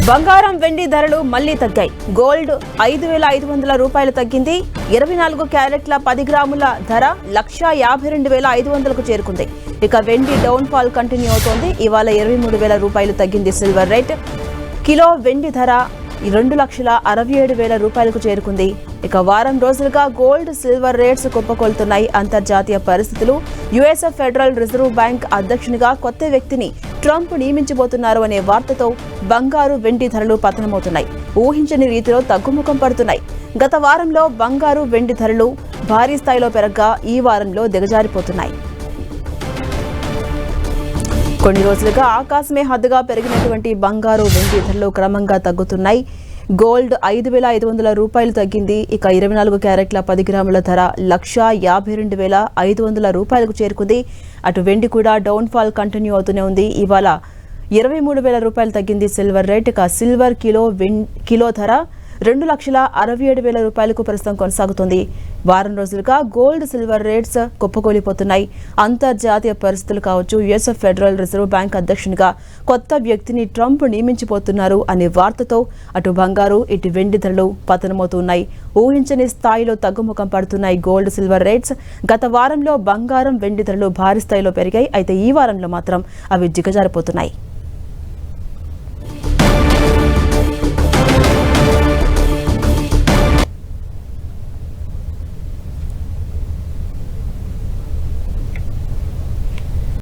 బంగారం వెండి ధరలు మళ్లీ తగ్గాయి. గోల్డ్ 5,500 రూపాయలు తగ్గింది. 24 క్యారెట్ల 10 గ్రాముల ధర 1,52,500కు చేరుకుంది. ఇక వెండి డౌన్ ఫాల్ కంటిన్యూ అవుతోంది. ఇవాళ 23,000 రూపాయలు తగ్గింది సిల్వర్ రేట్. కిలో వెండి ధర 2,67,000 రూపాయలకు చేరుకుంది. ఇక వారం రోజులుగా గోల్డ్ సిల్వర్ రేట్స్ కుప్పకొలుతున్నాయి. అంతర్జాతీయ పరిస్థితులు, యుఎస్ ఫెడరల్ రిజర్వ్ బ్యాంక్ అధ్యక్షునిగా కొత్త వ్యక్తిని ట్రంప్ నియమించబోతున్నారు అనే వార్తతో బంగారు వెండి ధరలు పతనమవుతున్నాయి. ఊహించని రీతిలో తగ్గుముఖం పడుతున్నాయి. గత వారంలో బంగారు వెండి ధరలు భారీ స్థాయిలో పెరగ్గా ఈ వారంలో దిగజారిపోతున్నాయి. కొన్ని రోజులుగా ఆకాశమే హద్దుగా పెరిగినటువంటి బంగారు వెండి ధరలు క్రమంగా తగ్గుతున్నాయి. గోల్డ్ 5,500 రూపాయలు తగ్గింది. ఇక 24 క్యారెట్ల 10 గ్రాముల ధర 1,52,500 రూపాయలకు చేరుకుంది. అటు వెండి కూడా డౌన్ ఫాల్ కంటిన్యూ అవుతూనే ఉంది. ఇవాళ 23,000 రూపాయలు తగ్గింది సిల్వర్ రేట్. ఇక సిల్వర్ కిలో ధర 2,67,000 రూపాయలకు ప్రస్తుతం కొనసాగుతుంది. వారం రోజులుగా గోల్డ్ సిల్వర్ రేట్స్ కుప్పకూలిపోతున్నాయి. అంతర్జాతీయ పరిస్థితులు కావచ్చు, యుఎస్ ఫెడరల్ రిజర్వ్ బ్యాంక్ అధ్యక్షునిగా కొత్త వ్యక్తిని ట్రంప్ నియమించబోతున్నారు అనే వార్తతో అటు బంగారు ఇటు వెండి ధరలు పతనమవుతున్నాయి. ఊహించని స్థాయిలో తగ్గుముఖం పడుతున్నాయి గోల్డ్ సిల్వర్ రేట్స్. గత వారంలో బంగారం వెండి ధరలు భారీ స్థాయిలో పెరిగాయి. అయితే ఈ వారంలో మాత్రం అవి దిగజారిపోతున్నాయి.